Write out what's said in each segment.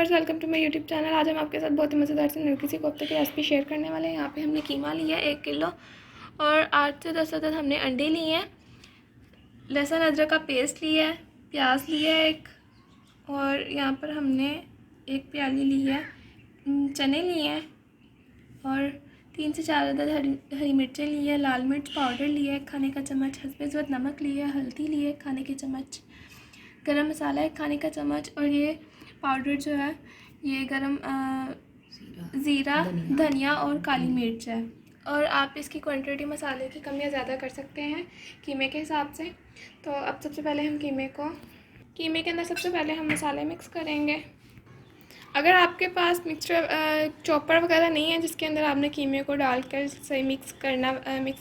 Viewers, welcome to my YouTube channel. आज हम आपके साथ बहुत ही मज़ेदार से नरगिस की कोफ्ते की रेसिपी शेयर करने वाले हैं। यहाँ पे हमने कीमा लिया है 1 किलो और 8 से 10 अदद हमने अंडे लिए हैं, लहसुन अदरक का पेस्ट लिया है, प्याज लिया है एक, और यहाँ पर हमने 1 प्याली ली है, चने लिए हैं और 3 से 4 अदद हरी मिर्चें ली है, लाल मिर्च पाउडर लिया है 1 खाने का चम्मच, हस्बे ज़रूरत नमक लिया है, हल्दी लिए 1 खाने के चम्मच, गरम मसाला 1 खाने का चम्मच, और ये पाउडर जो है ये गरम ज़ीरा, धनिया और काली मिर्च है। और आप इसकी क्वांटिटी मसाले की कम या ज़्यादा कर सकते हैं कीमे के हिसाब से। तो अब सबसे पहले हम कीमे के अंदर सबसे पहले हम मसाले मिक्स करेंगे। अगर आपके पास मिक्सचर चॉपर वगैरह नहीं है जिसके अंदर आपने कीमे को डालकर सही मिक्स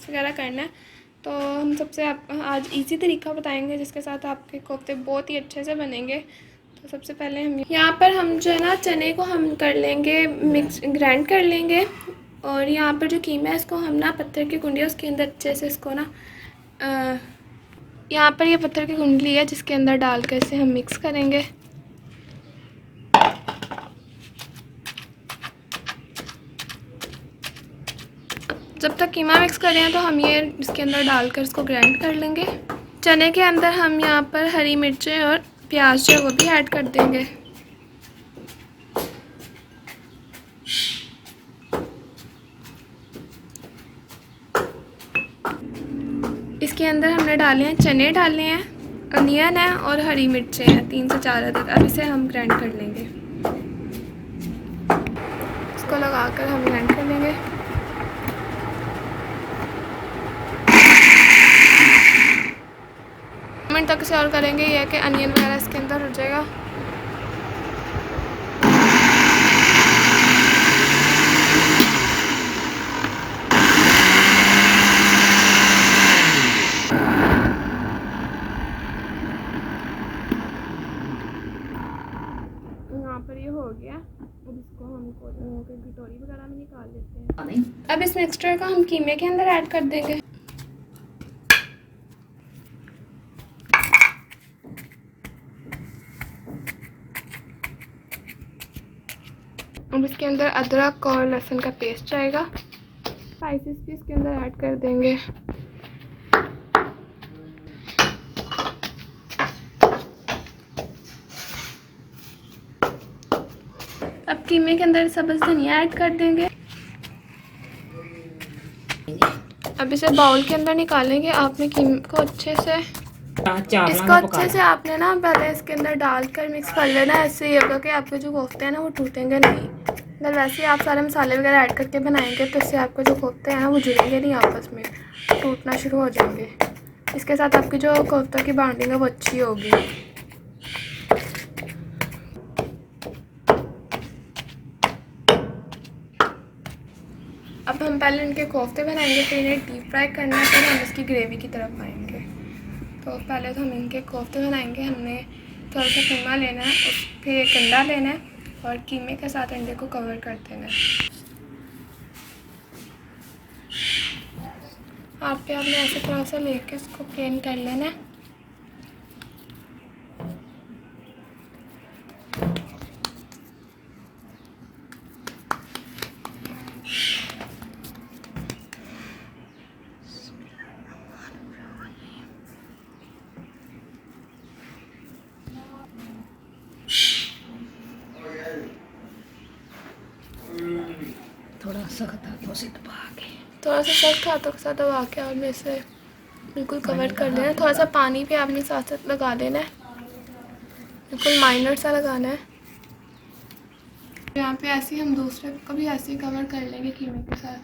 वगैरह करना है, तो हम सबसे आज इजी तरीका बताएंगे जिसके साथ आपके कोफ्ते बहुत ही अच्छे से बनेंगे। तो सबसे पहले हम यहाँ पर हम जो है ना चने को हम कर लेंगे ग्राइंड कर लेंगे, और यहाँ पर जो कीमा है इसको हम ना पत्थर की कुंडी है उसके अंदर अच्छे से इसको ना यहाँ पर ये पत्थर की कुंडी है जिसके अंदर डालकर इसे हम मिक्स करेंगे। जब तक कीमा मिक्स कर रहे हैं तो हम ये इसके अंदर डालकर इसको ग्राइंड कर लेंगे। चने के अंदर हम यहाँ पर हरी मिर्चें और प्याज जो है वो भी ऐड कर देंगे। इसके अंदर हमने डाले हैं चने डाले हैं, अनियन है और हरी मिर्चें हैं 3 से 4 अदद। अब इसे हम ग्राइंड कर लेंगे, इसको लगाकर हम ग्राइंड कर लेंगे। मिनट तक इसे और करेंगे, यह है कि अनियन वगैरह इसके अंदर हो जाएगा। यहाँ पर ये हो गया। अब इसको हम कटोरी वगैरह में निकाल लेते हैं। अब इस मिक्सचर का हम कीमे के अंदर ऐड कर देंगे। अब इसके अंदर अदरक और लहसुन का पेस्ट जाएगा। स्पाइसेस भी इसके अंदर ऐड कर देंगे। अब कीमे के अंदर सब्ज़ धनिया ऐड कर देंगे। अब इसे बाउल के अंदर निकालेंगे। आपने कीमे को अच्छे से आपने ना पहले इसके अंदर डालकर मिक्स कर लेना। ऐसे ही होगा कि आपके जो कोफ्ते हैं ना वो टूटेंगे नहीं। अगर वैसे ही आप सारे मसाले वगैरह ऐड करके बनाएंगे तो इससे आपके जो कोफ्ते हैं ना वो जुड़ेंगे नहीं, आपस में टूटना शुरू हो जाएंगे। इसके साथ आपकी जो कोफ्ते की बाइंडिंग है वो अच्छी होगी। अब हम पहले इनके कोफ्ते बनाएंगे, फिर इन्हें डीप फ्राई करना है, फिर हम इसकी ग्रेवी की तरफ आएंगे। तो पहले तो हम इनके कोफ्ते बनाएंगे। हमने थोड़ा सा कीमा लेना है, फिर एक अंडा लेना है और कीमे के साथ अंडे को कवर कर देना है। आपने ऐसे थोड़ा सा लेके इसको प्लेन कर लेना है। थोड़ा सख्त हाथों से दबा के आपने इसे बिल्कुल कवर कर लेना है। थोड़ा सा पानी भी आपने साथ साथ लगा देना है, बिल्कुल माइनर सा लगाना है। यहाँ पे ऐसे ही हम दूसरे को भी ऐसे ही कवर कर लेंगे कीमे के साथ।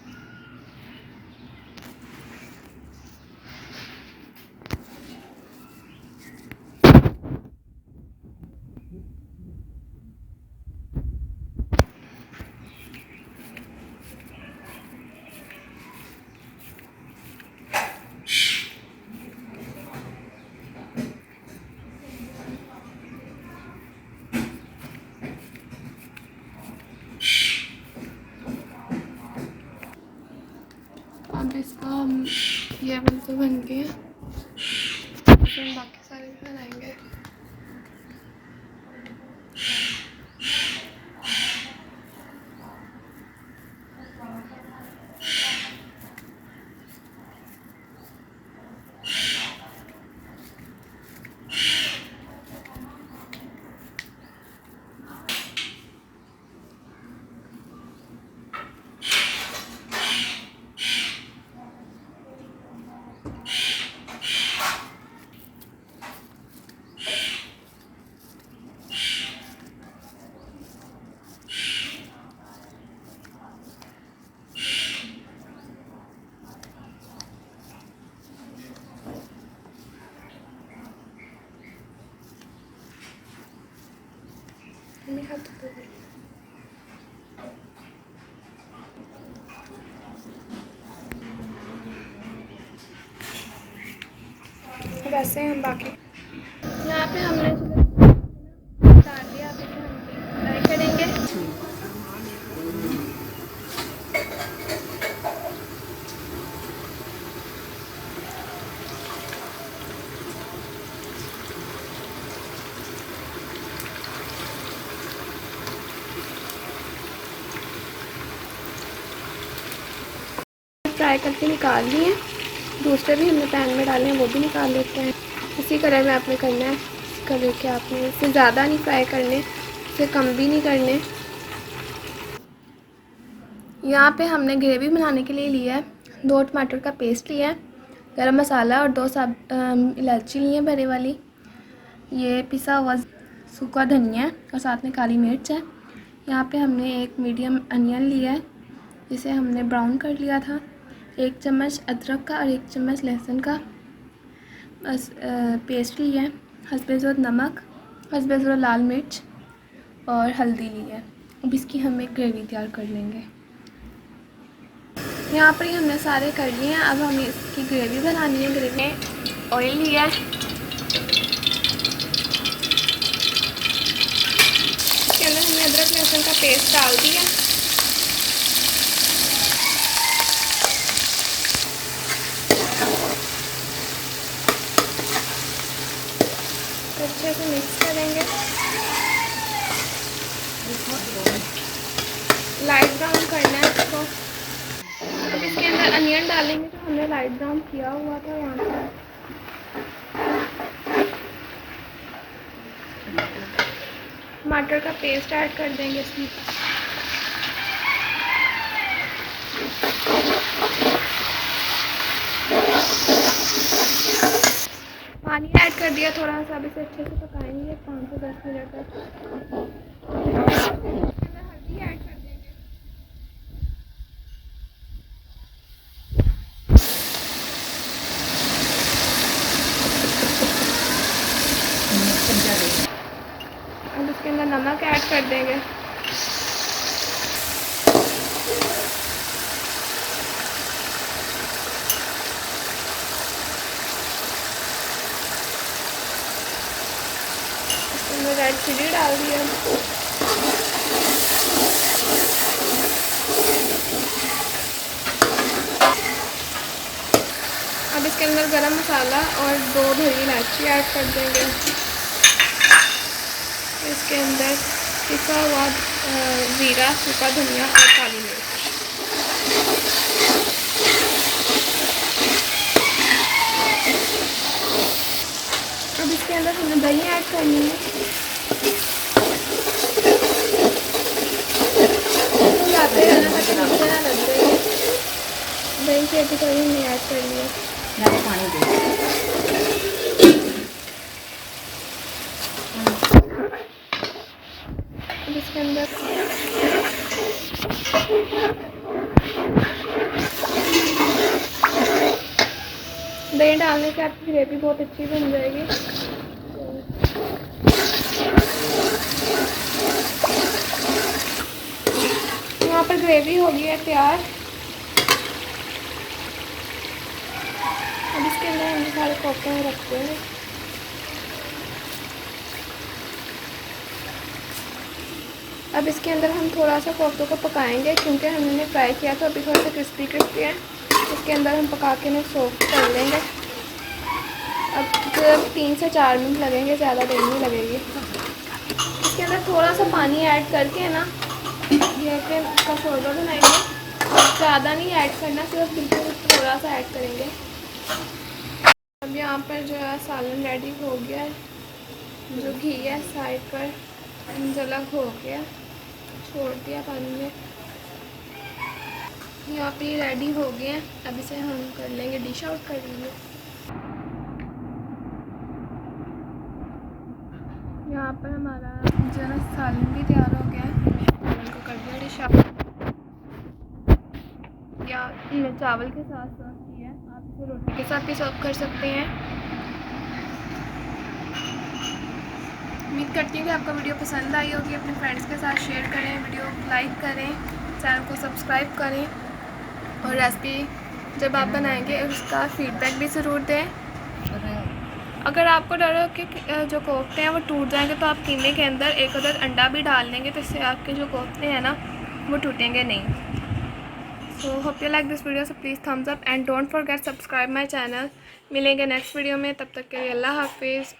अब इसका हम ये बिल्कुल बन गए हैं, फिर बाकी सारे भी बनाएंगे। वैसे हम बाकी यहाँ पे हमने डाल दिया, अभी से हम फ्राई करेंगे। फ्राई करके निकाल लिए, दूसरे भी हमने पैन में डाले हैं, वो भी निकाल लेते हैं। इसी कलर में आपने करना है, इस कलर के आपने, इससे ज़्यादा नहीं फ्राई करने, इससे कम भी नहीं करने। यहाँ पे हमने ग्रेवी बनाने के लिए लिया है 2 टमाटर का पेस्ट लिया है, गरम मसाला और 2 इलायची ली है भरे वाली, ये पिसा हुआ सूखा धनिया है और साथ में काली मिर्च है। यहाँ पे हमने एक मीडियम अनियन लिया है जिसे हमने ब्राउन कर लिया था, 1 चम्मच अदरक का और 1 चम्मच लहसुन का बस पेस्ट लिया है, हस्बे ज़रूरत नमक, हस्बे ज़रूरत लाल मिर्च और हल्दी ली है। अब इसकी हम एक ग्रेवी तैयार कर लेंगे। यहाँ पर ही हमने सारे कर लिए हैं, अब हमें इसकी ग्रेवी बनानी है। ग्रेवी में ऑयल लिया है, इसके अंदर हमने अदरक लहसुन का पेस्ट डाल दिया, अच्छे से मिक्स करेंगे, लाइट ब्राउन करना है इसको। अब इसके अंदर अनियन डालेंगे जो हमने लाइट ब्राउन किया हुआ था यहाँ पर। टमाटर का पेस्ट ऐड कर देंगे इसमें, पानी ऐड कर दिया थोड़ा सा। अब इसे अच्छे से पकाएंगे 5 से 10 मिनट तक। हल्दी ऐड कर देंगे, अब इसके अंदर नमक ऐड कर देंगे, रेड चिली डाल दिया, अब इसके अंदर गरम मसाला और 2 भरी इलायची ऐड कर देंगे। इसके अंदर पिसा हुआ जीरा, सूखा धनिया और काली मिर्च। अब इसके अंदर हमें दही ऐड करनी है, जाते रहना ताकि नीचे ना लग जाए। दही की अच्छी तरह हमने ऐड कर लिया, पानी दे। अब इसके अंदर दही डालने से आपकी ग्रेवी बहुत अच्छी बन जाएगी। यहाँ पर ग्रेवी हो गई है तैयार। अब इसके अंदर हम सारे कोफ्ते रखते हैं। अब इसके अंदर हम थोड़ा सा कोफ्तों को पकाएंगे क्योंकि हमने फ्राई किया तो अभी थोड़ा सा क्रिस्पी क्रिस्पी है। इसके अंदर हम पका के इन्हें सोक कर लेंगे। अब सिर्फ 3 से 4 मिनट लगेंगे, ज़्यादा देर नहीं लगेगी। इसके अंदर थोड़ा सा पानी ऐड करके ना ये का शोरबा बनाएंगे, ज़्यादा नहीं ऐड करना, सिर्फ बिल्कुल थोड़ा सा ऐड करेंगे। अब यहाँ पर जो है सालन रेडी हो गया है, जो घी है साइड पर जलक हो गया, छोड़ दिया पानी में। यहाँ पे रेडी हो गए हैं, अब इसे हम कर लेंगे, डिश आउट कर लेंगे। यहाँ पर हमारा जो है सालन भी तैयार हो गया है, सालन को कर दिया डिश आउट। या चावल के साथ सर्व किया है, आप इसे रोटी के साथ भी सर्व कर सकते हैं। उम्मीद करती हूँ कि आपको वीडियो पसंद आई होगी। अपने फ्रेंड्स के साथ शेयर करें, वीडियो लाइक करें, चैनल को सब्सक्राइब करें और रेसिपी जब आप बनाएंगे उसका फ़ीडबैक भी ज़रूर दें। अगर आपको डर हो कि जो कोफ्ते हैं वो टूट जाएंगे तो आप कीमे के अंदर एक अदद अंडा भी डाल देंगे, तो इससे आपके जो कोफ्ते हैं ना वो टूटेंगे नहीं। So hope you like this video, so please Thums up and don't forget subscribe my channel. मिलेंगे नेक्स्ट वीडियो में, तब तक के लिए अल्लाह हाफिज़।